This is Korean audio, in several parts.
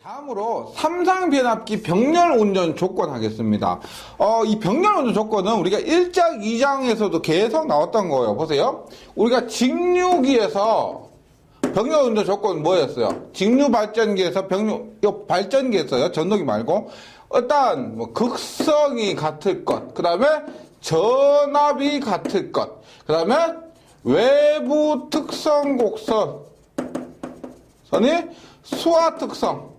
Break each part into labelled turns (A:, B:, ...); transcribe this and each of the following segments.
A: 다음으로 삼상변압기 병렬 운전 조건 하겠습니다. 이 병렬 운전 조건은 우리가 1장, 2장에서도 계속 나왔던 거예요. 보세요. 우리가 직류기에서 병렬 운전 조건은 뭐였어요? 직류 발전기에서 발전기에서요. 전동기 말고. 일단, 극성이 같을 것. 그 다음에 전압이 같을 것. 그 다음에 외부 특성 곡선이 수하 특성.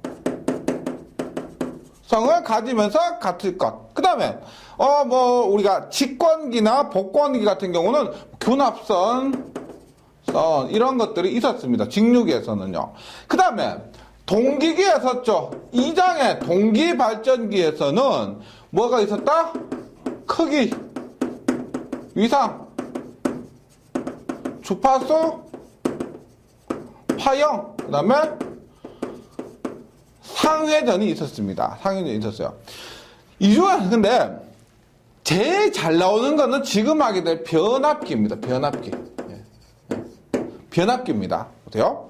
A: 성을 가지면서 같을 것. 그 다음에, 우리가 직권기나 복권기 같은 경우는 균합선, 이런 것들이 있었습니다. 직류기에서는요. 그 다음에, 동기기에 섰죠. 2장의 동기발전기에서는 뭐가 있었다? 크기, 위상, 주파수, 파형, 그 다음에, 상회전이 있었습니다. 상회전이 있었어요. 이 중에 근데 제일 잘 나오는 거는 지금 하게 될 변압기입니다. 변압기. 변압기입니다. 보세요.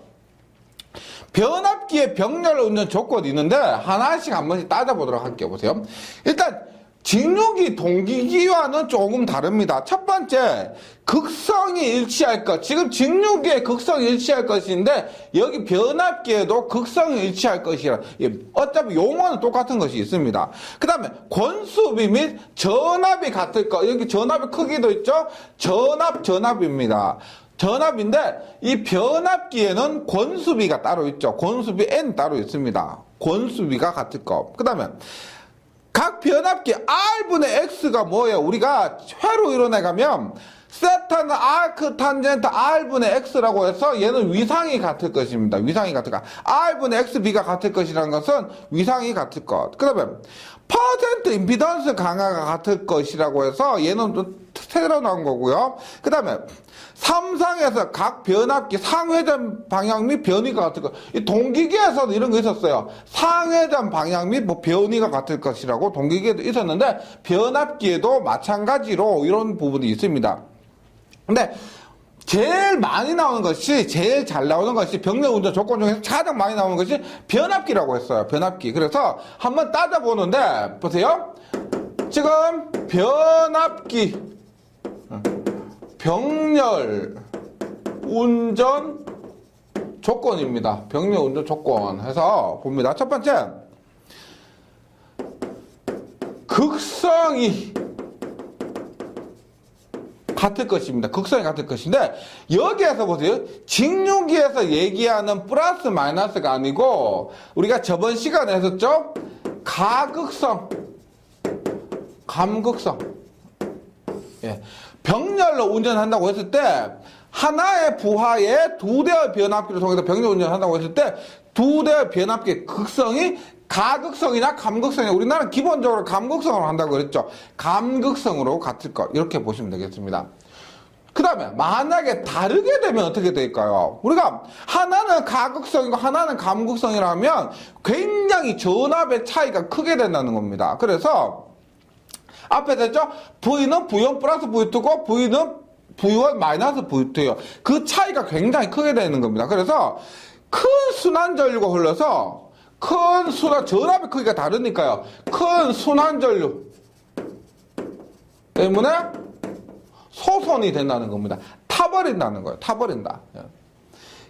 A: 변압기의 병렬 운전 조건이 있는데 하나씩 한 번씩 따져보도록 할게요. 보세요. 일단 직류기, 동기기와는 조금 다릅니다. 첫 번째, 극성이 일치할 것. 지금 직류기에 극성이 일치할 것인데 여기 변압기에도 극성이 일치할 것이라. 어차피 용어는 똑같은 것이 있습니다. 그 다음에 권수비 및 전압이 같을 것. 여기 전압의 크기도 있죠. 전압입니다. 전압인데 이 변압기에는 권수비가 따로 있죠. 권수비 N 따로 있습니다. 권수비가 같을 것. 그 다음에 각 변압기 R분의 X가 뭐예요? 우리가 회로 이뤄내가면 세타는 아크 탄젠트 R분의 X라고 해서 얘는 위상이 같을 것입니다. 위상이 같을 것. R분의 XB가 같을 것이라는 것은 위상이 같을 것. 그 다음에 퍼센트 임피던스 강화가 같을 것이라고 해서 얘는 좀 새로 나온 거고요. 그 다음에 삼상에서 각 변압기 상회전 방향 및 변이가 같을 것. 이 동기기에서도 이런 거 있었어요. 상회전 방향 및 변이가 같을 것이라고 동기기에도 있었는데 변압기에도 마찬가지로 이런 부분이 있습니다. 근데 제일 많이 나오는 것이, 제일 잘 나오는 것이 병렬 운전 조건 중에서 가장 많이 나오는 것이 변압기라고 했어요. 변압기. 그래서 한번 따져보는데 보세요. 지금 변압기 병렬 운전 조건입니다. 병렬 운전 조건 해서 봅니다. 첫 번째, 극성이 같을 것입니다. 극성이 같을 것인데 여기에서 보세요. 직류기에서 얘기하는 플러스 마이너스가 아니고 우리가 저번 시간에 했었죠. 가극성, 감극성. 예. 병렬로 운전한다고 했을 때 하나의 부하에 두 대의 변압기를 통해서 병렬 운전한다고 했을 때 두 대의 변압기의 극성이 가극성이나 감극성이나 우리나라는 기본적으로 감극성으로 한다고 그랬죠. 감극성으로 같을 것 이렇게 보시면 되겠습니다. 그 다음에 만약에 다르게 되면 어떻게 될까요? 우리가 하나는 가극성이고 하나는 감극성이라면 굉장히 전압의 차이가 크게 된다는 겁니다. 그래서 앞에 됐죠? V는 V1 플러스 V2고 V는 V1 마이너스 V2예요. 그 차이가 굉장히 크게 되는 겁니다. 그래서 큰 순환전류가 흘러서 전압의 크기가 다르니까요. 큰 순환전류 때문에 소선이 된다는 겁니다. 타버린다는 거예요. 타버린다.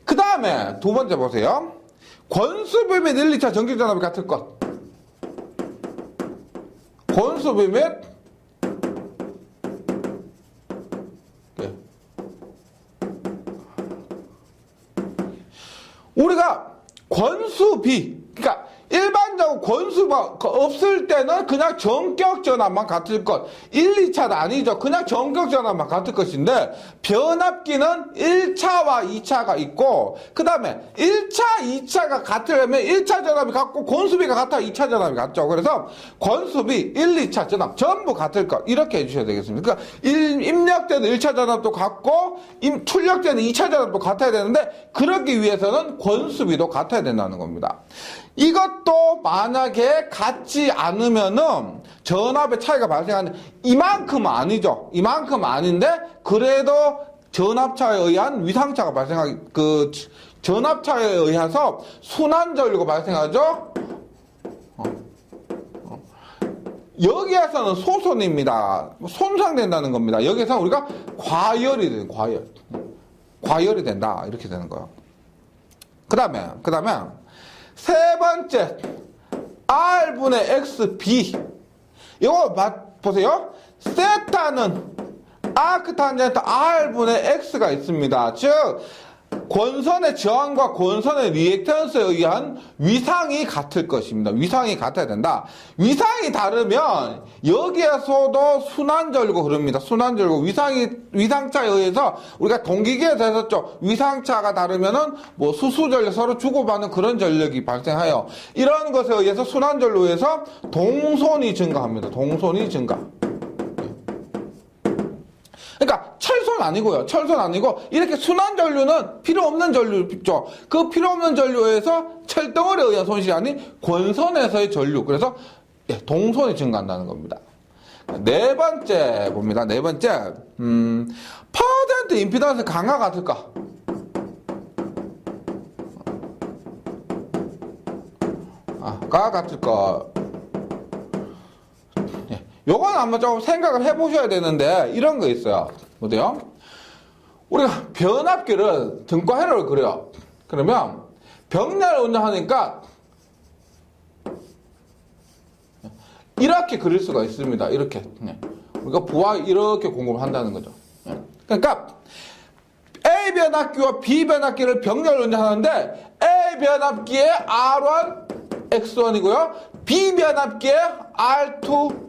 A: 그 다음에 두 번째 보세요. 권수비 및 1, 2차 전기전압이 같을 것. 권수비 및 우리가 권수비, 그러니까 일반적으로 권수가 없을 때는 그냥 전격 전압만 같을 것. 1, 2차는 아니죠. 그냥 전격 전압만 같을 것인데 변압기는 1차와 2차가 있고 그 다음에 1차, 2차가 같으려면 1차 전압이 같고 권수비가 같아 2차 전압이 같죠. 그래서 권수비 1, 2차 전압 전부 같을 것 이렇게 해주셔야 되겠습니다. 그러니까 입력되는 1차 전압도 같고 출력되는 2차 전압도 같아야 되는데 그러기 위해서는 권수비도 같아야 된다는 겁니다. 이것도 만약에 같지 않으면은 전압의 차이가 발생하는데 이만큼은 아니죠. 이만큼은 아닌데 그래도 전압차에 의한 위상차가 발생하기 전압차에 의해서 순환전류가 발생하죠. 여기에서는 소손입니다. 손상된다는 겁니다. 여기서 우리가 과열이 돼요. 과열이 된다. 이렇게 되는 거예요. 그 다음에 세 번째 R분의 XB. 이거 보세요. 세타는 아크탄젠트 R분의 X가 있습니다. 즉 권선의 저항과 권선의 리액턴스에 의한 위상이 같을 것입니다. 위상이 같아야 된다. 위상이 다르면 여기에서도 순환전류가 흐릅니다. 순환전류 위상차에 의해서 우리가 동기계에서 했었죠. 위상차가 다르면은 뭐 수수전력 서로 주고받는 그런 전력이 발생하여 이런 것에 의해서 순환전류에서 동손이 증가합니다. 동손이 증가. 그러니까 철선 아니고요. 철선 아니고 이렇게 순환전류는 필요 없는 전류죠. 그 필요 없는 전류에서 철덩어리에 의한 손실이 아닌 권선에서의 전류. 그래서 동선이 증가한다는 겁니다. 네 번째 봅니다. 네 번째 퍼센트 임피던스 강화 같을까? 가 같을까? 요건 한번 좀 생각을 해보셔야 되는데 이런 거 있어요. 어때요? 우리가 변압기를 등가회로를 그려요. 그러면 병렬을 운영하니까 이렇게 그릴 수가 있습니다. 이렇게 우리가 부하 이렇게 공급을 한다는 거죠. 그러니까 A 변압기와 B 변압기를 병렬을 운영하는데 A 변압기의 R1, X1이고요. B 변압기의 R2,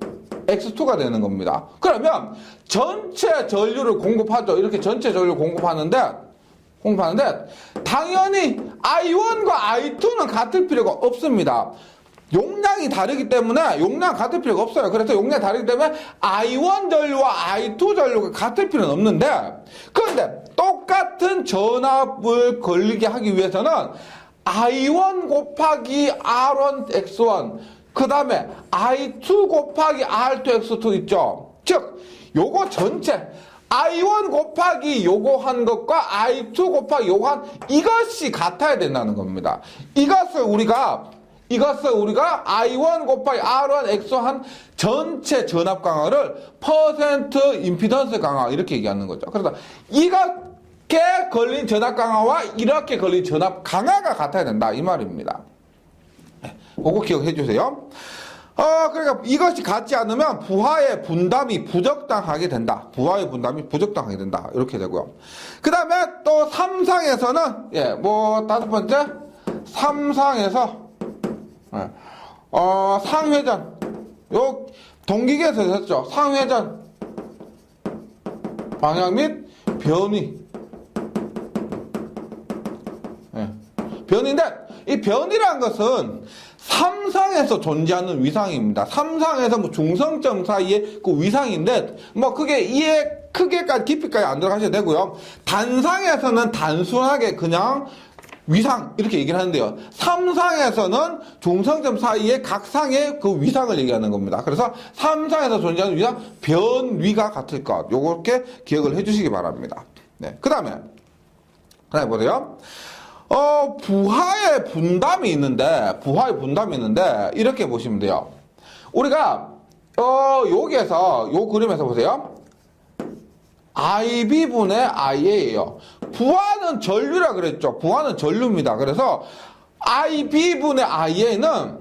A: X2가 되는 겁니다. 그러면 전체 전류를 공급하죠. 이렇게 전체 전류를 공급하는데 당연히 I1과 I2는 같을 필요가 없습니다. 용량이 다르기 때문에 용량 같을 필요가 없어요. 그래서 용량이 다르기 때문에 I1 전류와 I2 전류가 같을 필요는 없는데 그런데 똑같은 전압을 걸리게 하기 위해서는 I1 곱하기 R1 X1 그 다음에 I2 곱하기 R2 X2 있죠. 즉 요거 전체 I1 곱하기 요거 한 것과 I2 곱하기 요거 한 이것이 같아야 된다는 겁니다. 이것을 우리가 I1 곱하기 R1 X1 전체 전압 강화를 퍼센트 임피던스 강화 이렇게 얘기하는 거죠. 그래서 이렇게 걸린 전압 강화와 이렇게 걸린 전압 강화가 같아야 된다 이 말입니다. 그거 기억해 주세요. 그러니까 이것이 같지 않으면 부하의 분담이 부적당하게 된다. 부하의 분담이 부적당하게 된다. 이렇게 되고요. 그 다음에 또 3상에서는, 다섯 번째, 3상에서, 상회전. 요, 동기계에서 했죠. 상회전. 방향 및 변위. 변인데, 이 변이라는 것은 3상에서 존재하는 위상입니다. 3상에서 뭐 중성점 사이의 그 위상인데, 그게 이해 크게까지 깊이까지 안 들어가셔도 되고요. 단상에서는 단순하게 그냥 위상, 이렇게 얘기를 하는데요. 3상에서는 중성점 사이의 각 상의 그 위상을 얘기하는 겁니다. 그래서 3상에서 존재하는 위상, 변위가 같을 것. 요렇게 기억을 해 주시기 바랍니다. 네. 그 다음에 보세요. 부하의 분담이 있는데, 이렇게 보시면 돼요. 우리가, 여기에서, 요 그림에서 보세요. IB분의 IA예요. 부하는 전류라 그랬죠. 부하는 전류입니다. 그래서, IB분의 IA는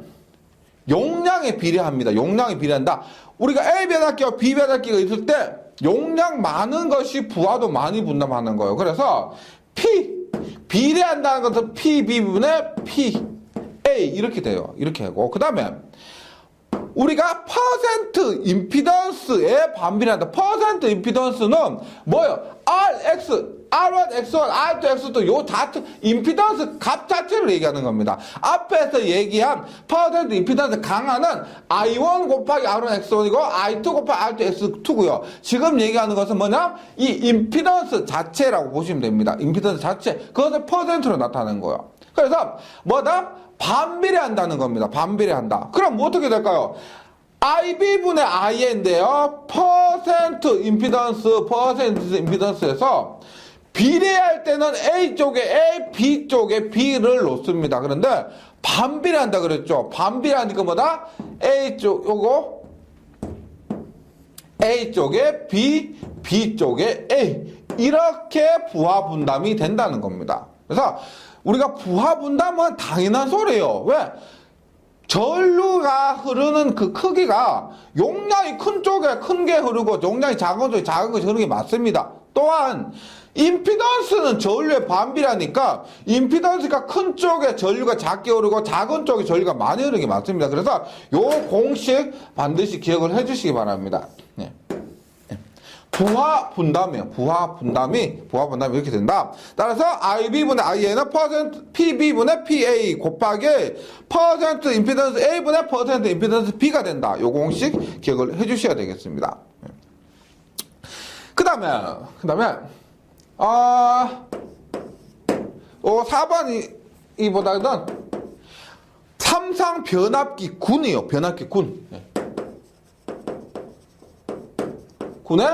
A: 용량에 비례합니다. 용량에 비례한다. 우리가 A 변압기와 B 변압기가 있을 때, 용량 많은 것이 부하도 많이 분담하는 거예요. 그래서, 비례한다는 것은 PB분의 PA 이렇게 돼요. 이렇게 하고 그 다음에 우리가 퍼센트 임피던스에 반비례한다. 퍼센트 임피던스는 뭐예요? R1, X1, R2, X2 요 자체 임피던스 값 자체를 얘기하는 겁니다. 앞에서 얘기한 퍼센트 임피던스 강화는 I1 곱하기 R1, X1이고 I2 곱하기 R2, X2고요. 지금 얘기하는 것은 뭐냐? 이 임피던스 자체라고 보시면 됩니다. 임피던스 자체. 그것을 퍼센트로 나타내는 거예요. 그래서 뭐다? 반비례한다는 겁니다. 반비례한다. 그럼 뭐 어떻게 될까요? IB분의 IA인데요. 퍼센트 임피던스에서 비례할 때는 A 쪽에 A, B 쪽에 B를 놓습니다. 그런데 반비례한다 그랬죠. 반비례하니까 뭐다? A 쪽 요거 A 쪽에 B, B 쪽에 A 이렇게 부하 분담이 된다는 겁니다. 그래서 우리가 부하 분담은 당연한 소리예요. 왜? 전류가 흐르는 그 크기가 용량이 큰 쪽에 큰 게 흐르고 용량이 작은 쪽에 작은 것이 흐르는 게 맞습니다. 또한 임피던스는 전류의 반비례니까 임피던스가 큰 쪽에 전류가 작게 흐르고 작은 쪽에 전류가 많이 흐르는 게 맞습니다. 그래서 요 공식 반드시 기억을 해주시기 바랍니다. 네. 부하 분담이에요. 부하 분담이 이렇게 된다. 따라서 IB분의 IA는 퍼센트 PB분의 PA 곱하기 퍼센트 임피던스 A분의 퍼센트 임피던스 B가 된다. 요 공식 기억을 해주셔야 되겠습니다. 그 다음에 4번이보다는 삼상 변압기 군이에요. 변압기 군. 군의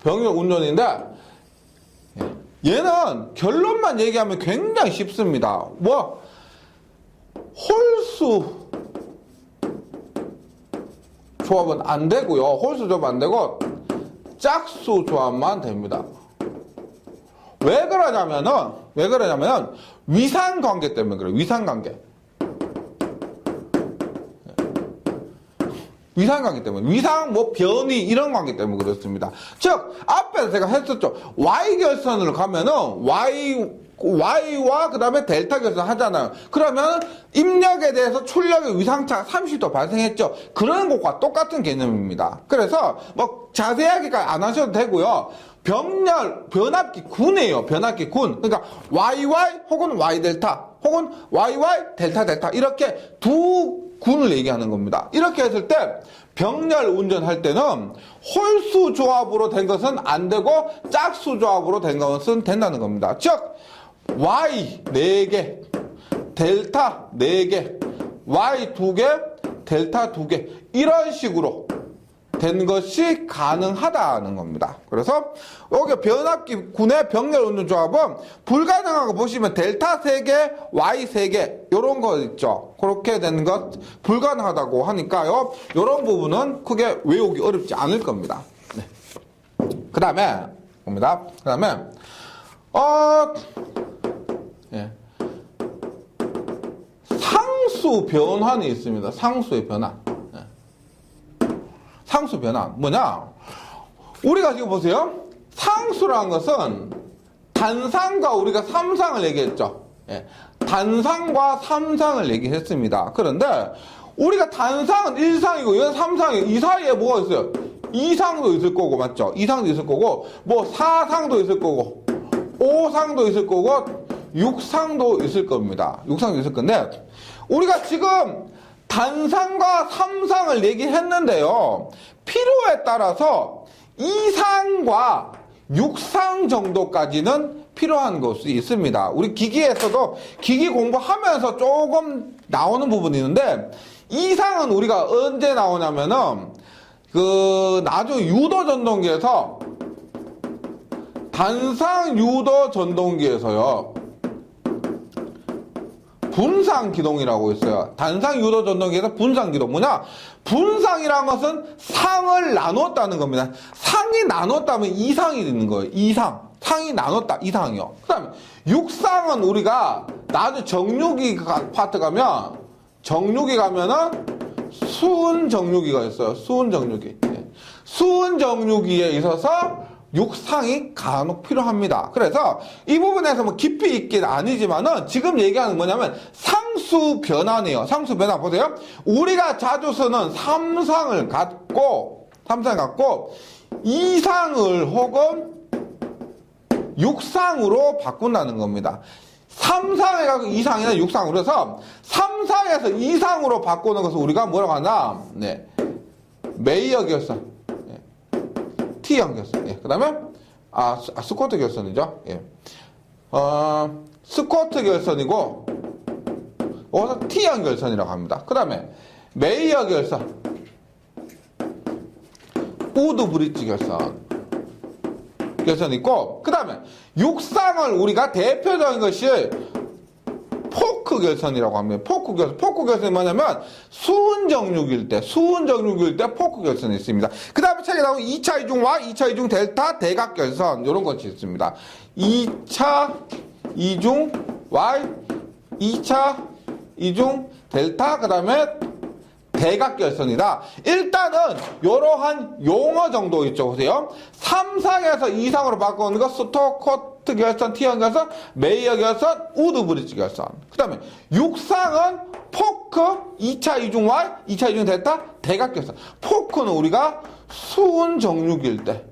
A: 병역 운전인데 얘는 결론만 얘기하면 굉장히 쉽습니다. 뭐 홀수 조합은 안 되고요. 홀수 조합 안 되고 짝수 조합만 됩니다. 왜 그러냐면은 위상관계 때문에 그래요. 위상관계 때문에. 위상, 변이, 이런 관계 때문에 그렇습니다. 즉, 앞에서 제가 했었죠. Y결선으로 가면은, Y와 그 다음에 델타 결선 하잖아요. 그러면 입력에 대해서 출력의 위상차 30도 발생했죠. 그런 것과 똑같은 개념입니다. 그래서, 자세하게 안 하셔도 되고요. 변압기 군이에요. 변압기 군. 그러니까, YY 혹은 Y델타, 혹은 YY 델타, 이렇게 두 군을 얘기하는 겁니다. 이렇게 했을 때 병렬 운전할 때는 홀수 조합으로 된 것은 안 되고 짝수 조합으로 된 것은 된다는 겁니다. 즉 Y 4개, 델타 4개, Y 2개, 델타 2개 이런 식으로 된 것이 가능하다는 겁니다. 그래서 여기 변압기 군의 병렬 운전 조합은 불가능한 거 보시면 델타 3개, Y 3개 이런 거 있죠. 그렇게 된 것 불가능하다고 하니까요. 이런 부분은 크게 외우기 어렵지 않을 겁니다. 네. 그 다음에 봅니다. 그 다음에 상수 변환이 있습니다. 상수의 변환. 상수 변환 뭐냐? 우리가 지금 보세요. 상수라는 것은 단상과 우리가 삼상을 얘기했죠. 단상과 삼상을 얘기했습니다. 그런데 우리가 단상은 1상이고 이건 3상이에요. 이 사이에 뭐가 있어요? 2상도 있을 거고 맞죠? 2상도 있을 거고 4상도 있을 거고 5상도 있을 거고 6상도 있을 겁니다. 6상도 있을 건데 우리가 지금 단상과 삼상을 얘기했는데요. 필요에 따라서 2상과 6상 정도까지는 필요한 것이 있습니다. 우리 기기에서도 기기 공부하면서 조금 나오는 부분이 있는데 2상은 우리가 언제 나오냐면은 나중에 유도 전동기에서 단상 유도 전동기에서요. 분상 기동이라고 있어요. 단상 유도 전동기에서 분상 기동. 뭐냐? 분상이라는 것은 상을 나눴다는 겁니다. 상이 나눴다면 2상이 되는 거예요. 2상. 상이 나눴다. 2상이요. 그 다음에 6상은 우리가 나중에 정류기 파트 가면 수은 정류기가 있어요. 수은 정류기. 수은 정류기에 있어서 6상이 간혹 필요합니다. 그래서 이 부분에서 깊이 있긴 아니지만은 지금 얘기하는 뭐냐면 상수 변환이에요. 상수 변환 보세요. 우리가 자주 쓰는 3상을 갖고 2상을 혹은 6상으로 바꾼다는 겁니다. 3상에 가고 2상이나 6상으로 해서 3상에서 2상으로 바꾸는 것을 우리가 뭐라고 하나? 메이어 결선. T형 결선. 그 다음에, 스쿼트 결선이죠. 스쿼트 결선이고, 여기서 T형 결선이라고 합니다. 그 다음에, 메이어 결선, 우드 브릿지 결선, 결선이 있고, 그 다음에 육상을 우리가 대표적인 것이 포크 결선이라고 합니다. 포크 결선. 포크 결선이 뭐냐면 수은 정육일 때 포크 결선이 있습니다. 그 다음에 책에 나오는 2차 이중 Y, 2차 이중 델타 대각 결선 이런 것이 있습니다. 2차 이중 Y, 2차 이중 델타 그 다음에 대각결선이다. 일단은 이러한 용어 정도 있죠. 보세요. 3상에서 2상으로 바꾸는 거 스토코트 결선, T형 결선, 메이어 결선, 우드 브릿지 결선. 그 다음에 6상은 포크, 2차 이중 Y, 2차 이중 델타, 대각결선. 포크는 우리가 수은 정육일 때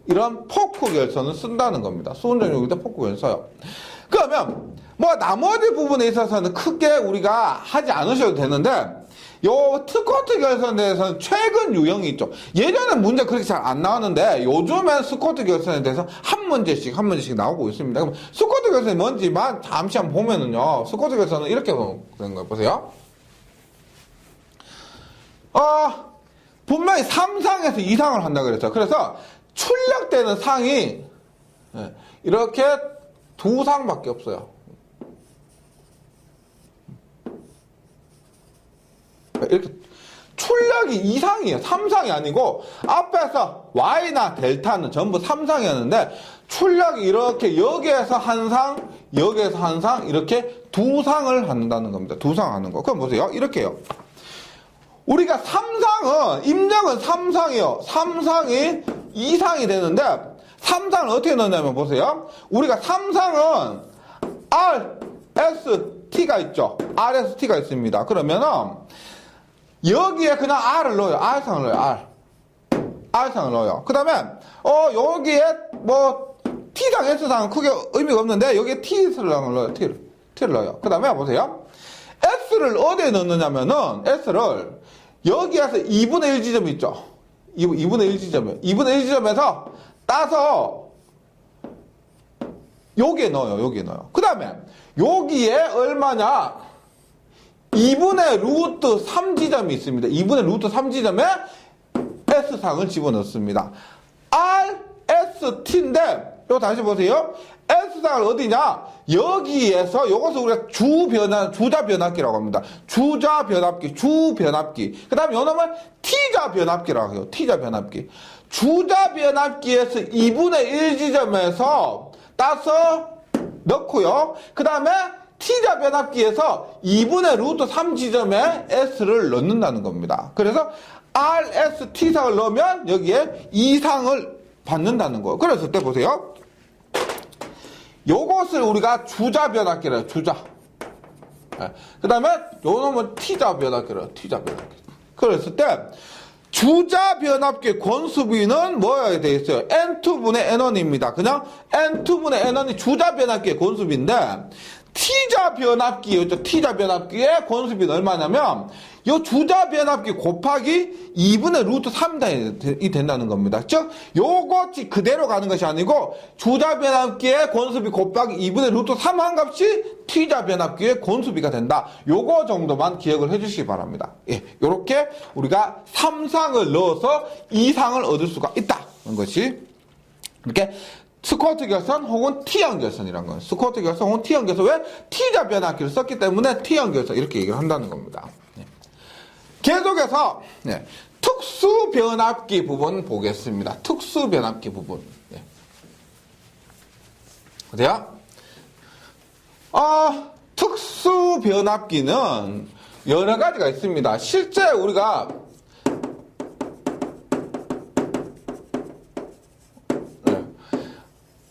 A: 이런 포크 결선을 쓴다는 겁니다. 수은 정육일 때 포크 결선 써요. 그러면 뭐 나머지 부분에 있어서는 크게 우리가 하지 않으셔도 되는데 요 스쿼트 결선에 대해서는 최근 유형이 있죠. 예전엔 문제 그렇게 잘 안 나왔는데 요즘엔 스쿼트 결선에 대해서 한 문제씩 나오고 있습니다. 그럼 스쿼트 결선이 뭔지만 잠시 한번 보면은요. 스쿼트 결선은 이렇게 되는 거예요. 보세요. 분명히 3상에서 2상을 한다 그랬죠. 그래서 출력되는 상이 이렇게 2상밖에 없어요. 이렇게 출력이 2상이에요. 3상이 아니고 앞에서 Y나 델타는 전부 3상이었는데 출력이 이렇게 여기에서 한 상, 여기에서 한 상 이렇게 2상을 한다는 겁니다. 2상 하는 거. 그럼 보세요. 이렇게요. 우리가 3상은 임정은 3상이요. 3상이 2상이 되는데 3상을 어떻게 넣냐면 보세요. 우리가 3상은 RST가 있죠. RST가 있습니다. 그러면은 여기에 그냥 R을 넣어요. R상을 넣어요. R상을 넣어요. 그 다음에, 여기에 뭐, T상, S상은 크게 의미가 없는데, 여기에 T상을 넣어요. T를 넣어요. 그 다음에 보세요. S를 어디에 넣느냐면은, S를 여기에서 2분의 1 지점 있죠. 2분의 1 지점이요. 2분의 1 지점에서 따서, 여기에 넣어요. 그 다음에, 여기에 얼마냐? 2분의 루트 3 지점이 있습니다. 2분의 루트 3 지점에 S상을 집어넣습니다. RST인데, 이거 다시 보세요. S상을 어디냐? 여기에서, 이것을 우리가 주자 변압기라고 합니다. 주자 변압기. 그 다음에 요놈은 T자 변압기라고 해요. T자 변압기. 주자 변압기에서 2분의 1 지점에서 따서 넣고요. 그 다음에 T자 변압기에서 2분의 루트 3 지점에 S를 넣는다는 겁니다. 그래서 RST상을 넣으면 여기에 2상을 받는다는 거예요. 그랬을 때 보세요. 요것을 우리가 주자 변압기라 해요. 주자. 그 다음에 요놈은 T자 변압기라 해요. T자 변압기. 그랬을 때 주자 변압기 권수비는 뭐여야 되겠어요? N2분의 N1입니다. 그냥 N2분의 N1이 주자 변압기의 권수비인데 T자 변압기였죠. T자 변압기의 권수비는 얼마냐면 이 주자 변압기 곱하기 2분의 루트 3이 된다는 겁니다. 즉 요것이 그대로 가는 것이 아니고 주자 변압기의 권수비 곱하기 2분의 루트 3 한 값이 T자 변압기의 권수비가 된다. 요거 정도만 기억을 해주시기 바랍니다. 예, 요렇게 우리가 3상을 넣어서 2상을 얻을 수가 있다는 것이 이렇게 스쿼트 결선 혹은 T형 결선이라는 거예요. 스쿼트 결선 혹은 T형 결선. 왜? T자 변압기를 썼기 때문에 T형 결선 이렇게 얘기를 한다는 겁니다. 네. 계속해서 특수 변압기 부분 보겠습니다. 특수 변압기 부분. 어때요? 특수 변압기는 여러 가지가 있습니다. 실제 우리가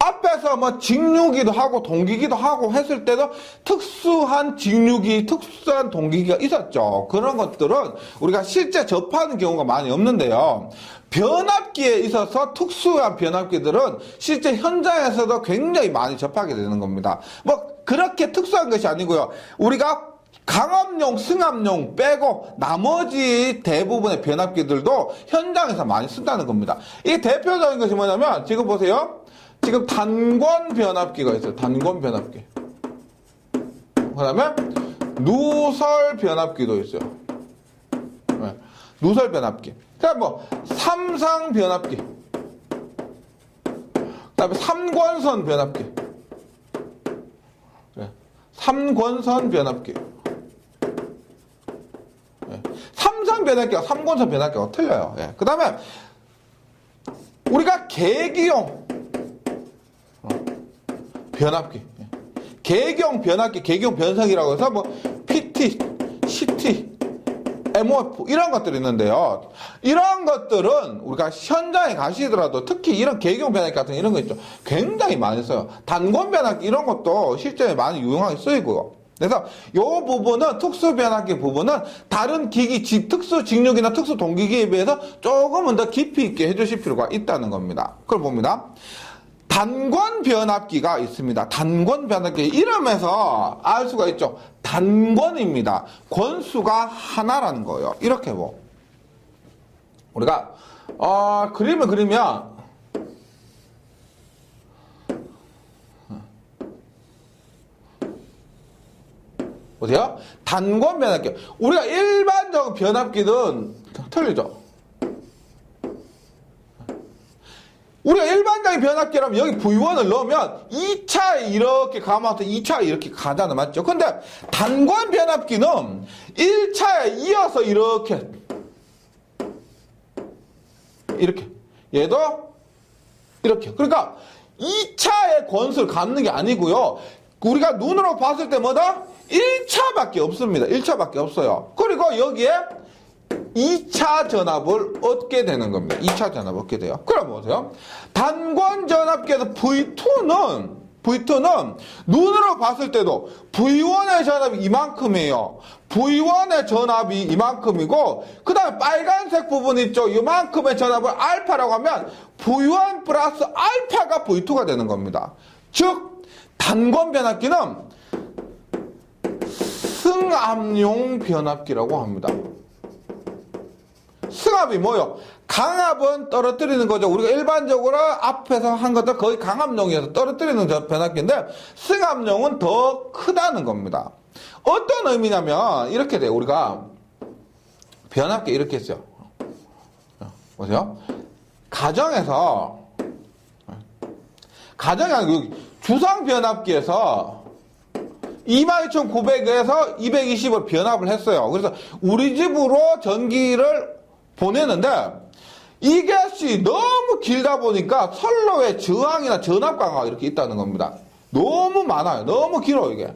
A: 앞에서 뭐 직류기도 하고 동기기도 하고 했을 때도 특수한 직류기, 특수한 동기기가 있었죠. 그런 것들은 우리가 실제 접하는 경우가 많이 없는데요. 변압기에 있어서 특수한 변압기들은 실제 현장에서도 굉장히 많이 접하게 되는 겁니다. 뭐 그렇게 특수한 것이 아니고요. 우리가 강압용, 승압용 빼고 나머지 대부분의 변압기들도 현장에서 많이 쓴다는 겁니다. 이게 대표적인 것이 뭐냐면 지금 보세요. 지금 단권 변압기가 있어요. 단권 변압기. 그 다음에 누설 변압기도 있어요. 누설 변압기. 그러니까 뭐 삼상 변압기. 다음에 삼권선 변압기. 네. 삼권선 변압기. 네. 삼선 변압기와 삼권선 변압기가 틀려요. 네. 그 다음에 우리가 계기용 변압기. 계기용 변압기, 계기용 변성이라고 해서 뭐 PT, CT, MOF 이런 것들이 있는데요. 이런 것들은 우리가 현장에 가시더라도 특히 이런 계기용 변압기 같은 이런 거 있죠. 굉장히 많이 써요. 단권 변압기 이런 것도 실제 많이 유용하게 쓰이고요. 그래서 이 부분은 특수 변압기 부분은 다른 기기, 특수 직육이나 특수 동기기에 비해서 조금은 더 깊이 있게 해주실 필요가 있다는 겁니다. 그걸 봅니다. 단권 변압기가 있습니다. 단권 변압기 이름에서 알 수가 있죠. 단권입니다. 권수가 하나라는 거예요. 이렇게 뭐 우리가 그림을 그리면 보세요. 단권 변압기. 우리가 일반적 변압기는 틀리죠. 우리가 일반적인 변압기라면 여기 V1을 넣으면 2차에 이렇게 가면서 2차에 이렇게 가잖아. 맞죠? 근데 단권 변압기는 1차에 이어서 이렇게 얘도 이렇게. 그러니까 2차의 권수를 갖는 게 아니고요. 우리가 눈으로 봤을 때 뭐다? 1차밖에 없습니다. 1차밖에 없어요. 그리고 여기에 2차 전압을 얻게 되는 겁니다. 2차 전압을 얻게 돼요. 그럼 보세요. 단권 전압기에서 V2는 눈으로 봤을 때도 V1의 전압이 이만큼이에요. V1의 전압이 이만큼이고 그 다음에 빨간색 부분 있죠. 이만큼의 전압을 알파라고 하면 V1 플러스 알파가 V2가 되는 겁니다. 즉 단권 변압기는 승압용 변압기라고 합니다. 승압이 뭐요? 강압은 떨어뜨리는 거죠. 우리가 일반적으로 앞에서 한 것도 거의 강압용이어서 떨어뜨리는 변압기인데 승압용은 더 크다는 겁니다. 어떤 의미냐면 이렇게 돼요. 우리가 변압기 이렇게 했어요. 보세요. 가정에서 주상 변압기에서 22,900에서 220을 변압을 했어요. 그래서 우리 집으로 전기를 보내는데 이것이 너무 길다 보니까 선로에 저항이나 전압 강화가 이렇게 있다는 겁니다. 너무 많아요. 너무 길어 이게.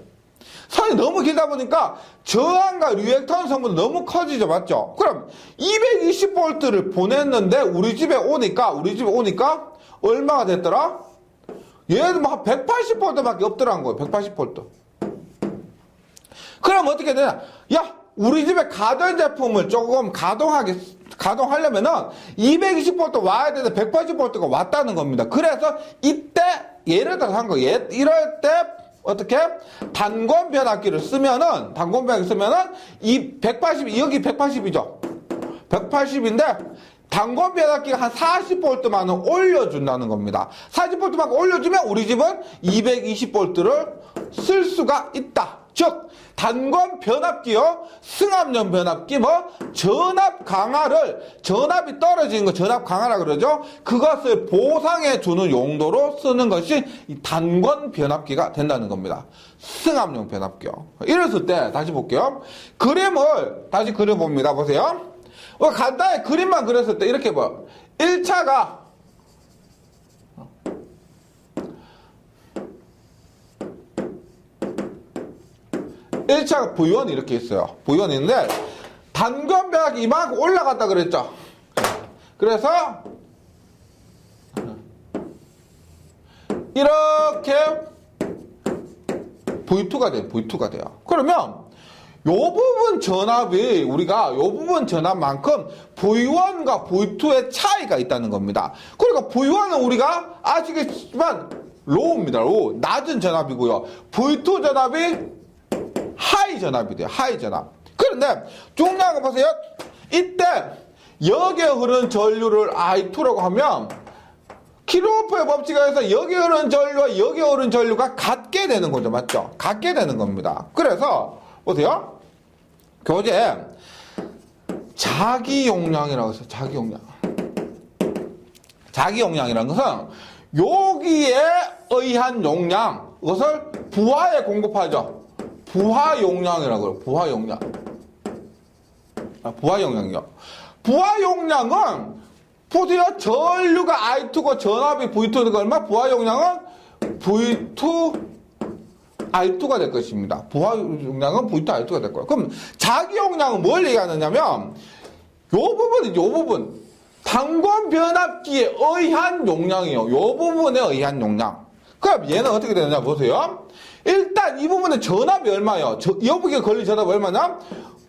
A: 선이 너무 길다 보니까 저항과 리액턴 성분이 너무 커지죠. 맞죠? 그럼 220V를 보냈는데 우리 집에 오니까 얼마가 됐더라? 얘도 뭐 180V밖에 없더라는 거예요. 180V. 그럼 어떻게 되냐? 야, 우리 집에 가전제품을 조금 가동하려면은 220V 와야 되는데 180V가 왔다는 겁니다. 그래서 이때 예를 들어서 한 거예요. 이럴 때 어떻게? 단권 변압기를 쓰면은 이 180, 여기 180이죠. 180인데 단권 변압기가 한 40V만 올려준다는 겁니다. 40V만 올려주면 우리 집은 220V를 쓸 수가 있다. 즉 단권 변압기요, 승압용 변압기, 전압 강화를, 전압이 떨어지는 거 전압 강화라 그러죠. 그것을 보상해 주는 용도로 쓰는 것이 이 단권 변압기가 된다는 겁니다. 승압용 변압기요. 이랬을 때 다시 볼게요. 그림을 다시 그려봅니다. 보세요. 간단히 그림만 그렸을 때 이렇게 봐요. 1차가 1차가 V1이 이렇게 있어요. V1이 있는데 단권 변압기 이만큼 올라갔다 그랬죠. 그래서 이렇게 V2가 돼요. V2가 돼요. 그러면 요 부분 전압이 우리가 요 부분 전압만큼 V1과 V2의 차이가 있다는 겁니다. 그러니까 V1은 우리가 아시겠지만 로우입니다. 로우. 낮은 전압이고요. V2 전압이 하이 전압이 돼요. 하이 전압. 그런데 중요한 거 보세요. 이때 여기에 흐르는 전류를 I2라고 하면 키르호프의 법칙에 의해서 여기에 흐르는 전류와 여기에 흐르는 전류가 같게 되는 거죠. 맞죠? 같게 되는 겁니다. 그래서 보세요. 교재 자기 용량이라고 해서 자기 용량. 자기 용량이라는 것은 여기에 의한 용량, 이것을 부하에 공급하죠. 부하 용량이라고 그래요. 부하 용량. 부하 용량이요. 부하 용량은 보세요. 전류가 I2고 전압이 V2니까 얼마? 부하 용량은 V2 I2가 될 것입니다. 부하 용량은 V2 I2가 될 거예요. 그럼 자기 용량은 뭘 얘기하느냐면 요 부분 단권 변압기에 의한 용량이요. 요 부분에 의한 용량. 그럼 얘는 어떻게 되느냐 보세요. 일단 이 부분의 전압이 얼마예요? 여기에 걸린 전압이 얼마냐?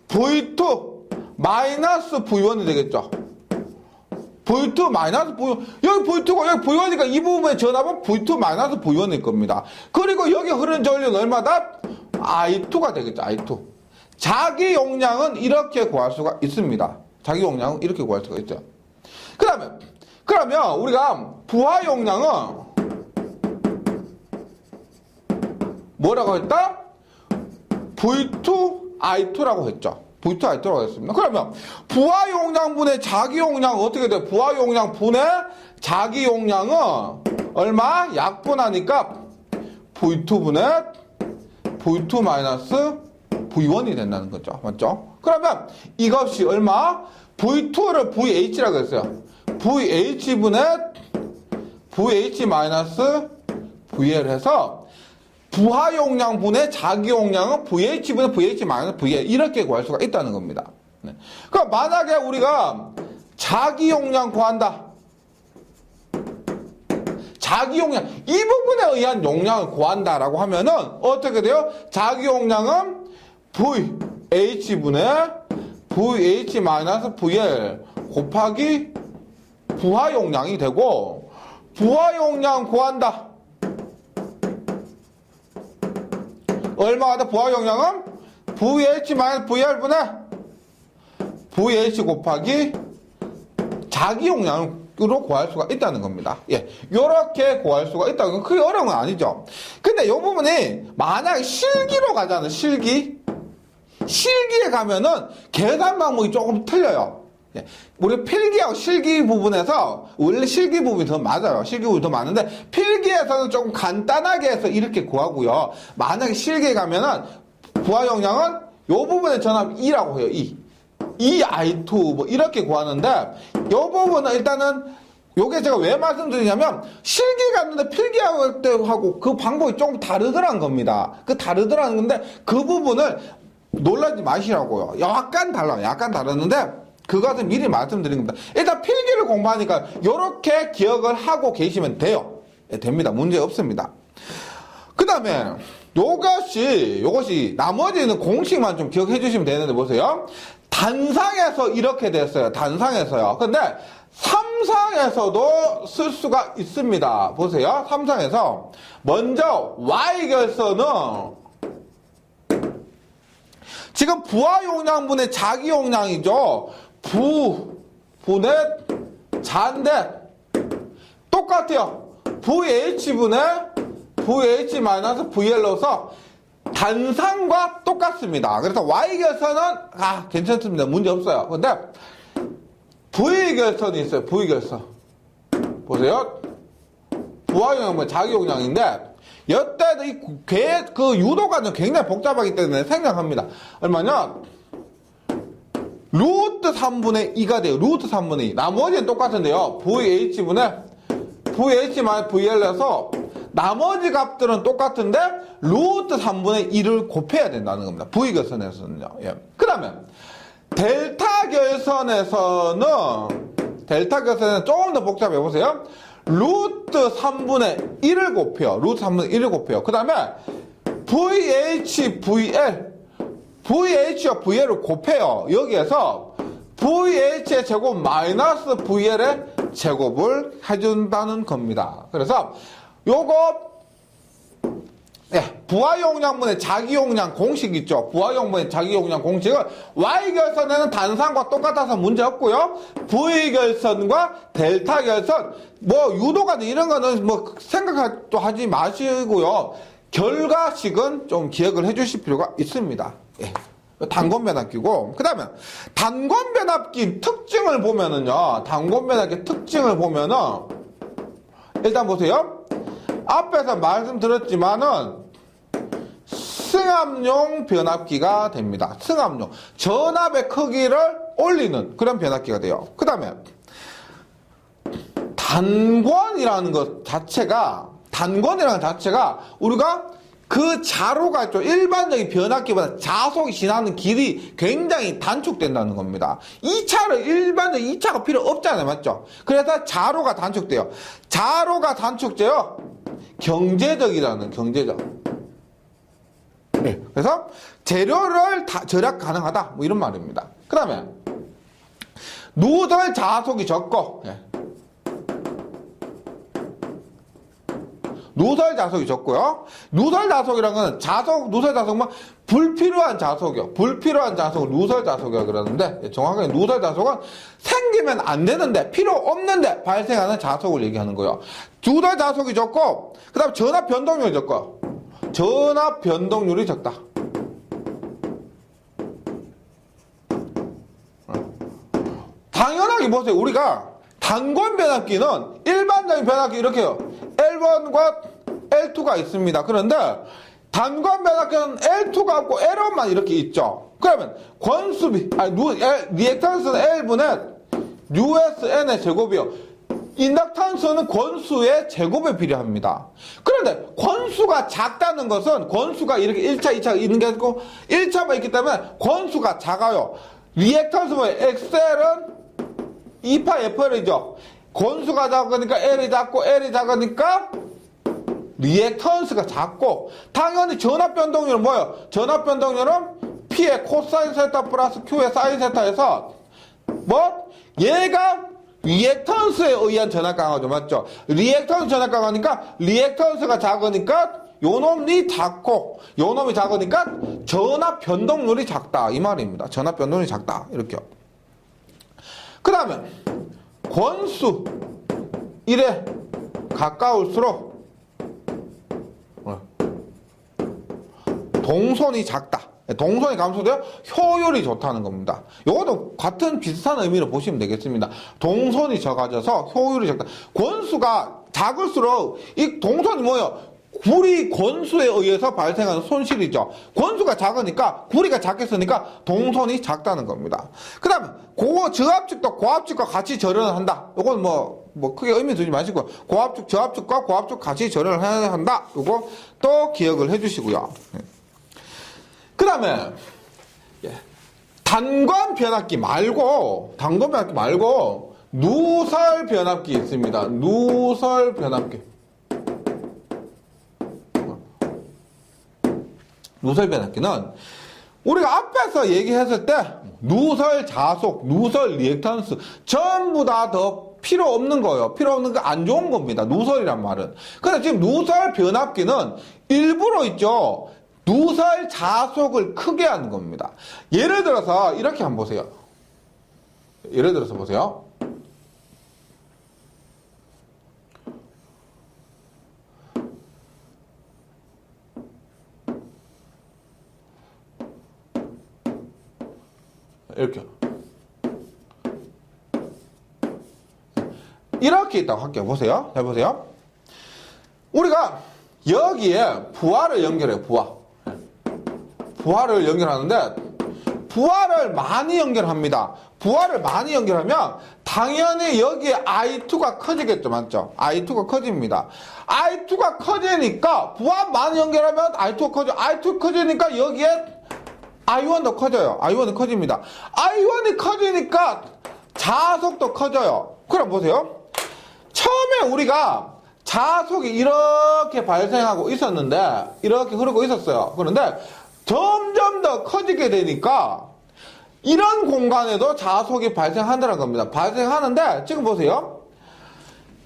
A: V2 마이너스 V1이 되겠죠. V2 마이너스 V1. 여기 V2고 여기 V1이니까 이 부분의 전압은 V2 마이너스 V1일 겁니다. 그리고 여기 흐르는 전류는 얼마다? I2가 되겠죠. I2. 자기 용량은 이렇게 구할 수가 있습니다. 자기 용량은 이렇게 구할 수가 있죠. 그러면 우리가 부하 용량은 뭐라고 했다? V2 I2라고 했죠. V2 I2라고 했습니다. 그러면 부하 용량분의 자기 용량은 어떻게 돼요? 부하 용량 분의 자기 용량은 얼마? 약분하니까 V2분의 V2 마이너스 V1이 된다는 거죠. 맞죠? 그러면 이것이 얼마? V2를 VH라고 했어요. VH분의 VH 마이너스 VL 해서 부하 용량분의 자기 용량은 VH분의 VH 마이너스 VL 이렇게 구할 수가 있다는 겁니다. 네. 그럼 만약에 우리가 자기 용량 구한다. 자기 용량, 이 부분에 의한 용량을 구한다라고 하면은 어떻게 돼요? 자기 용량은 VH분의 VH 마이너스 VL 곱하기 부하 용량이 되고, 부하 용량 구한다. 얼마가 돼? 부하 용량은 VH 마이너스 VR분의 VH 곱하기 자기 용량으로 구할 수가 있다는 겁니다. 예, 요렇게 구할 수가 있다는 건 크게 어려운 건 아니죠. 근데 요 부분이 만약에 실기로 가잖아요. 실기에 가면은 계산 방법이 조금 틀려요. 예, 우리 필기하고 실기 부분에서 원래 실기 부분이 더 맞아요. 실기 부분이 더 맞는데 필기에서는 조금 간단하게 해서 이렇게 구하고요. 만약에 실기에 가면은 부하 용량은 요 부분의 전압 2라고 해요. 2 I2 뭐 이렇게 구하는데 요 부분은 일단은 요게 제가 왜 말씀드리냐면 실기 갔는데 필기할 때하고 그 방법이 조금 다르더라는 겁니다. 그 다르더라는 건데 그 부분을 놀라지 마시라고요. 약간 달라요. 약간 다르는데 그것은 미리 말씀드린 겁니다. 일단 필기를 공부하니까 이렇게 기억을 하고 계시면 돼요. 네, 됩니다. 문제 없습니다. 그 다음에 요것이 나머지는 공식만 좀 기억해 주시면 되는데 보세요. 단상에서 이렇게 됐어요. 단상에서요. 근데 삼상에서도 쓸 수가 있습니다. 보세요. 삼상에서 먼저 Y결선은 지금 부하 용량분의 자기 용량이죠. 부분의 자인데 똑같아요. VH분의 VH 마이너스 VL로서 단상과 똑같습니다. 그래서 Y결선은 괜찮습니다. 문제 없어요. 근데 V결선이 있어요. V결선 보세요. 부하 용량분 자기 용량인데 이때도 그 유도가는 굉장히 복잡하기 때문에 생략합니다. 얼마냐? 루트 3분의 2가 돼요. 루트 3분의 2. 나머지는 똑같은데요. VH분의 VH 마이너스 VL에서 나머지 값들은 똑같은데 루트 3분의 2를 곱해야 된다는 겁니다. V결선에서는요. 예. 그 다음에 델타 결선에서는 조금 더 복잡해 보세요. 루트 3분의 1을 곱해요. 루트 3분의 1을 곱해요. 그 다음에 VH와 VL을 곱해요. 여기에서 VH의 제곱 마이너스 VL의 제곱을 해준다는 겁니다. 그래서 요거 부하 용량분의 자기 용량 공식 있죠. 부하 용량분의 자기 용량 공식은 Y결선에는 단상과 똑같아서 문제 없고요. V결선과 델타 결선 뭐 유도가 이런 거는 뭐 생각도 하지 마시고요. 결과식은 좀 기억을 해 주실 필요가 있습니다. 예. 단권 변압기고 그 다음에 단권 변압기 특징을 보면은요. 단권 변압기 특징을 보면은 일단 보세요. 앞에서 말씀드렸지만은 승합용 변압기가 됩니다. 승합용. 전압의 크기를 올리는 그런 변압기가 돼요. 그 다음에 단권이라는 것 자체가 우리가 그 자로가 있죠. 일반적인 변압기보다 자속이 지나는 길이 굉장히 단축된다는 겁니다. 2차가 필요 없잖아요. 맞죠? 그래서 자로가 단축돼요. 자로가 단축돼요. 경제적. 네. 그래서 재료를 절약 가능하다. 뭐 이런 말입니다. 그 다음에 누설 자속이 적고, 네. 누설 자속이 적고요. 누설 자속이라는 건 누설 자속은 불필요한 자속이요. 불필요한 자속을 누설 자속이라고 그러는데, 정확하게 누설 자속은 생기면 안 되는데, 필요 없는데 발생하는 자속을 얘기하는 거예요. 누설 자속이 적고, 그 다음 전압 변동률이 적고요. 전압 변동률이 적다. 당연하게 보세요. 우리가 단권 변압기는 일반적인 변압기 이렇게요. L1과 L2가 있습니다. 그런데 단권 변압기는 L2가 없고 L1만 이렇게 있죠. 그러면 권수비, 리액턴스는 L분의 USN의 제곱이요. 인덕탄스는 권수의 제곱에 필요합니다. 그런데 권수가 작다는 것은 권수가 이렇게 1차, 2차 있는 게 아니고 1차만 있기 때문에 권수가 작아요. 리액턴스 XL은 2파 FL이죠. 권수가 작으니까 L이 작고 L이 작으니까 리액턴스가 작고, 당연히 전압 변동률은 뭐예요? 전압 변동률은 P의 코사인 세타 플러스 Q의 사인 세타에서 얘가 리액턴스에 의한 전압 강화죠. 맞죠? 리액턴스 전압 강화니까 리액턴스가 작으니까 요놈이 작고 요놈이 작으니까 전압 변동률이 작다. 이 말입니다. 전압 변동률이 작다. 이렇게요. 그 다음에 권수 1에 가까울수록 동선이 작다. 동선이 감소되어 효율이 좋다는 겁니다. 이것도 같은 비슷한 의미로 보시면 되겠습니다. 동선이 적어져서 효율이 적다. 권수가 작을수록 이 동선이 뭐예요? 구리 권수에 의해서 발생하는 손실이죠. 권수가 작으니까 구리가 작겠으니까 동선이 작다는 겁니다. 그 다음에 저압축도 고압축과 같이 절연을 한다. 이건 뭐 크게 의미 두지 마시고 고압축, 저압축과 고압축 같이 절연을 해야 한다. 이거 또 기억을 해주시고요. 그 다음에 단권 변압기 말고 누설 변압기 있습니다. 누설 변압기. 누설 변압기는 우리가 앞에서 얘기했을 때 누설 자속, 누설 리액턴스 전부 다 더 필요 없는 거예요. 필요 없는 거 안 좋은 겁니다. 누설이란 말은. 근데 지금 누설 변압기는 일부러 있죠. 누설 자속을 크게 하는 겁니다. 예를 들어서 이렇게 한번 보세요. 예를 들어서 보세요. 이렇게 있다고 할게요. 보세요. 잘 보세요. 우리가 여기에 부하를 연결해요. 부하를 연결하는데 부하를 많이 연결합니다. 부하를 많이 연결하면 당연히 여기에 I2가 커지겠죠. 맞죠? I2가 커집니다. I2가 커지니까 부하 많이 연결하면 I2가 커져. I2 커지니까 여기에 I1도 커져요. I1이 커집니다. I1이 커지니까 자속도 커져요. 그럼 보세요. 처음에 우리가 자속이 이렇게 발생하고 있었는데 이렇게 흐르고 있었어요. 그런데 점점 더 커지게 되니까 이런 공간에도 자속이 발생한다는 겁니다. 발생하는데 지금 보세요.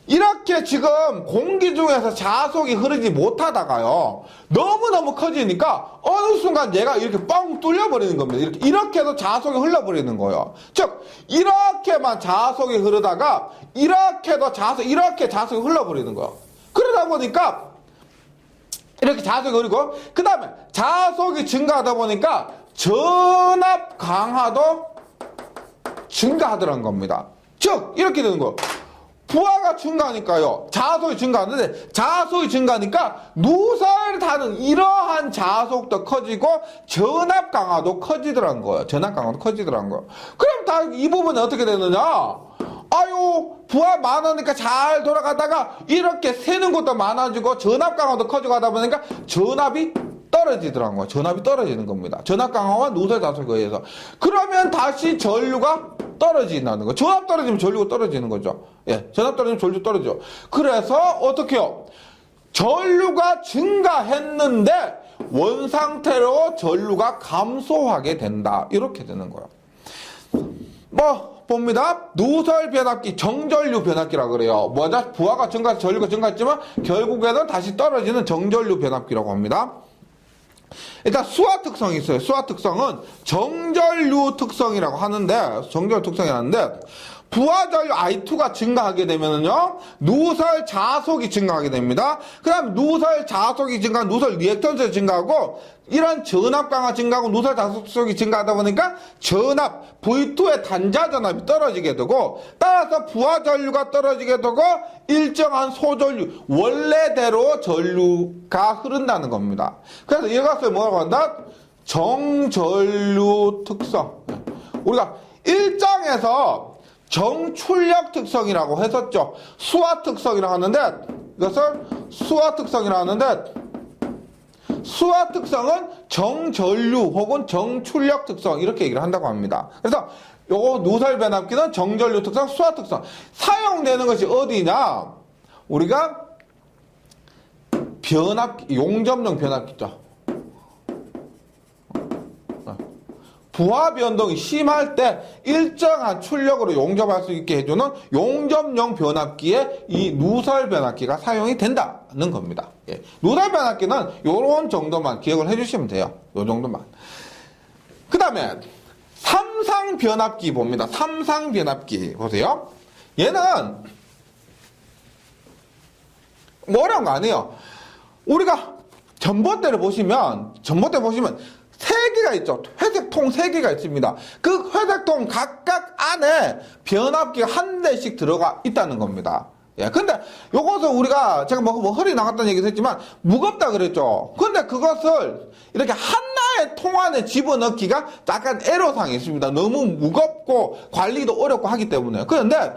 A: 이렇게 지금 공기 중에서 자속이 흐르지 못하다가요. 너무너무 커지니까 어느 순간 얘가 이렇게 뻥 뚫려버리는 겁니다. 이렇게 해서 자속이 흘러버리는 거예요. 즉 이렇게만 자속이 흐르다가 이렇게 자속이 흘러버리는 거예요. 그러다 보니까 이렇게 자속이 흐르고 그 다음에 자속이 증가하다 보니까 전압 강화도 증가하더라는 겁니다. 즉 이렇게 되는 거예요. 부하가 증가하니까요. 자소이 증가하는데 자소이 증가하니까 누설 다는 이러한 자속도 커지고 전압 강화도 커지더란 거예요. 전압 강화도 커지더란 거예요. 그럼 다 이 부분이 어떻게 되느냐? 아유 부하 많으니까 잘 돌아가다가 이렇게 새는 것도 많아지고 전압 강화도 커지고 하다 보니까 전압이 떨어지더란 거예요. 전압이 떨어지는 겁니다. 전압 강화와 누설 자속에 의해서. 그러면 다시 전류가 떨어진다는 거예요. 전압 떨어지면 전류가 떨어지는 거죠. 예, 전압 떨어지면 전류 떨어지죠. 그래서 어떻게 해요? 전류가 증가했는데 원상태로 전류가 감소하게 된다. 이렇게 되는 거예요. 봅니다. 누설 변압기, 정전류 변압기라고 그래요. 뭐냐? 부하가 증가해서 전류가 증가했지만 결국에는 다시 떨어지는 정전류 변압기라고 합니다. 일단 수화 특성이 있어요. 수화 특성은 정전류 특성이라고 하는데, 정전류 특성이라는데, 부하 전류 I2가 증가하게 되면은요, 누설 자속이 증가하게 됩니다. 그 다음 누설 자속이 증가하고 누설 리액턴스 증가하고, 이런 전압 강화 증가하고 누설 자속이 증가하다 보니까 전압, V2의 단자 전압이 떨어지게 되고, 따라서 부하 전류가 떨어지게 되고, 일정한 소전류, 원래대로 전류가 흐른다는 겁니다. 그래서 이것을 뭐라고 한다? 정전류 특성. 우리가 일장에서 정출력 특성이라고 했었죠. 수화 특성이라고 하는데, 이것을 수화 특성이라고 하는데, 수화 특성은 정전류 혹은 정출력 특성 이렇게 얘기를 한다고 합니다. 그래서 요거 누설 변압기는 정전류 특성, 수화 특성 사용되는 것이 어디냐? 우리가 변압기, 용접용 변압기죠. 부하 변동이 심할 때 일정한 출력으로 용접할 수 있게 해주는 용접용 변압기에 이 누설 변압기가 사용이 된다는 겁니다. 예. 누설 변압기는 요런 정도만 기억을 해주시면 돼요. 요 정도만. 그 다음에 삼상 변압기 봅니다. 삼상 변압기 보세요. 얘는 뭐 어려운 거 아니에요. 우리가 전봇대를 보시면 세 개가 있죠. 회색통 세 개가 있습니다. 그 회색통 각각 안에 변압기가 한 대씩 들어가 있다는 겁니다. 예, 근데 요것을 우리가 제가 뭐 허리 나갔다는 얘기도 했지만 무겁다 그랬죠. 근데 그것을 이렇게 하나의 통 안에 집어넣기가 약간 애로사항이 있습니다. 너무 무겁고 관리도 어렵고 하기 때문에. 그런데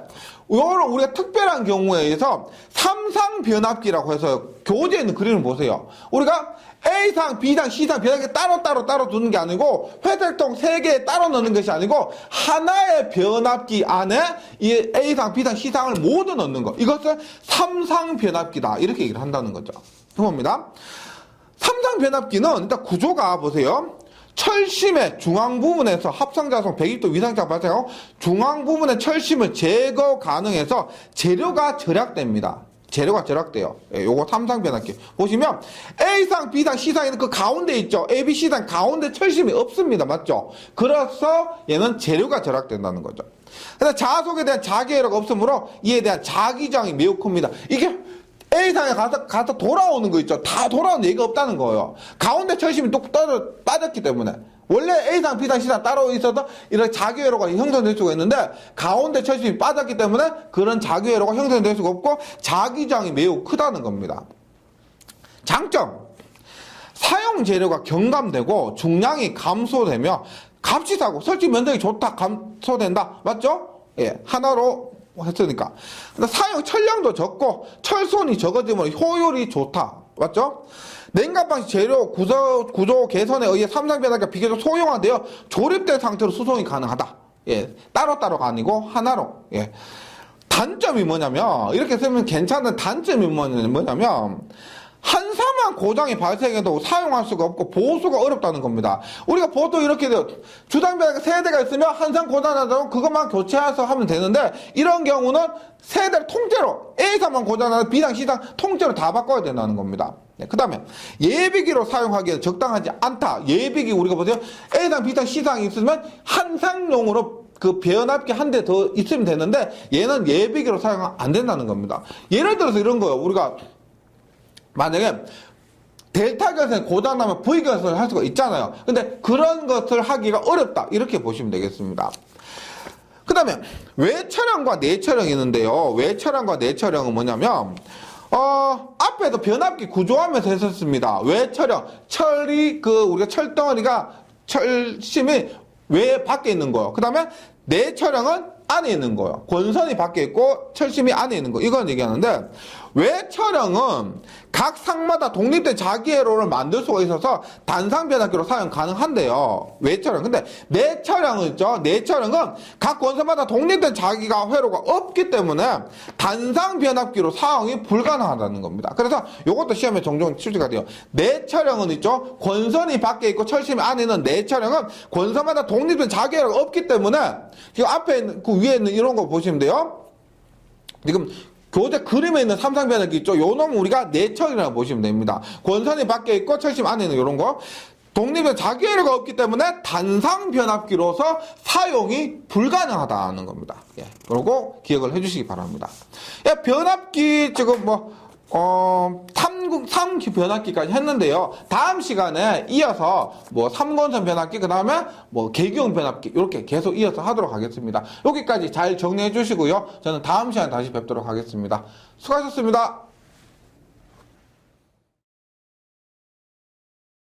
A: 요런 우리가 특별한 경우에 의해서 삼상 변압기라고 해서 교재에 있는 그림을 보세요. 우리가 A상, B상, C상 변압기 따로 두는 게 아니고 회색통 3개에 따로 넣는 것이 아니고 하나의 변압기 안에 이 A상, B상, C상을 모두 넣는 거. 이것을 삼상 변압기다. 이렇게 얘기를 한다는 거죠. 봅니다. 삼상 변압기는 일단 구조가 보세요. 철심의 중앙 부분에서 합성자성 120도 위상자 발생하고 중앙 부분의 철심을 제거 가능해서 재료가 절약됩니다. 재료가 절약돼요. 예, 요거 삼상 변압기. 보시면 A상, B상, C상에는 그 가운데 있죠. A, B, C상 가운데 철심이 없습니다. 맞죠? 그래서 얘는 재료가 절약된다는 거죠. 그래서 자속에 대한 자기회로가 없으므로 이에 대한 자기장이 매우 큽니다. 이게 A상에 가서 돌아오는 거 있죠. 다 돌아오는 얘기가 없다는 거예요. 가운데 철심이 뚝 빠졌기 때문에. 원래 A상, B상, C상 따로 있어도 이런 자기회로가 형성될 수가 있는데 가운데 철심이 빠졌기 때문에 그런 자기회로가 형성될 수가 없고 자기장이 매우 크다는 겁니다. 장점. 사용 재료가 경감되고 중량이 감소되며 값이 싸고 설치 면적이 좋다 감소된다. 맞죠? 예, 하나로 했으니까. 근데 사용 철량도 적고 철손이 적어지면 효율이 좋다. 맞죠? 냉각 방식 재료 구조 개선에 의해 삼상 변압기가 비교적 소형화되어 조립된 상태로 수송이 가능하다. 예, 따로따로가 아니고 하나로. 예. 단점이 뭐냐면 이렇게 쓰면 괜찮은 단점이 뭐냐면 한사만 고장이 발생해도 사용할 수가 없고 보수가 어렵다는 겁니다. 우리가 보통 이렇게 주당 변압기 3대가 있으면 한상 고장나도 그것만 교체해서 하면 되는데 이런 경우는 3대를 통째로 A상만 고장나도 B상, C상 통째로 다 바꿔야 된다는 겁니다. 네, 그 다음에 예비기로 사용하기에 적당하지 않다. 예비기 우리가 보세요. A상, B상, C상이 있으면 한상용으로 그 변압기 한 대 더 있으면 되는데 얘는 예비기로 사용하면 안 된다는 겁니다. 예를 들어서 이런 거예요. 우리가 만약에 델타 결선이 고장나면 V 결선을 할 수가 있잖아요. 근데 그런 것을 하기가 어렵다. 이렇게 보시면 되겠습니다. 그 다음에 외차량과 내차량이 있는데요. 외차량과 내차량은 뭐냐면 앞에도 변압기 구조하면서 했었습니다. 외차량, 철이 우리가 철덩어리가 철심이 외 밖에 있는 거예요. 그 다음에 내차량은 안에 있는 거예요. 권선이 밖에 있고 철심이 안에 있는 거. 이건 얘기하는데 외차량은 각 상마다 독립된 자기 회로를 만들 수가 있어서 단상 변압기로 사용 가능한데요. 외차량. 근데 내차량은 있죠. 내차량은 각 권선마다 독립된 자기가 회로가 없기 때문에 단상 변압기로 사용이 불가능하다는 겁니다. 그래서 이것도 시험에 종종 출제가 돼요. 내차량은 있죠. 권선이 밖에 있고 철심이 안에 있는 내차량은 권선마다 독립된 자기 회로가 없기 때문에 그 앞에 있는 그 위에 있는 이런 거 보시면 돼요. 지금 교재 그림에 있는 삼상 변압기 있죠. 요 놈은 우리가 내철이라고 보시면 됩니다. 권선이 밖에 있고 철심 안에 있는 이런 거. 독립의 자기 회로가 없기 때문에 단상 변압기로서 사용이 불가능하다는 겁니다. 예. 그리고 기억을 해주시기 바랍니다. 예, 변압기 지금 3 변압기까지 했는데요. 다음 시간에 이어서 3권선 변압기, 그 다음에 계기용 변압기, 이렇게 계속 이어서 하도록 하겠습니다. 여기까지 잘 정리해 주시고요. 저는 다음 시간에 다시 뵙도록 하겠습니다. 수고하셨습니다.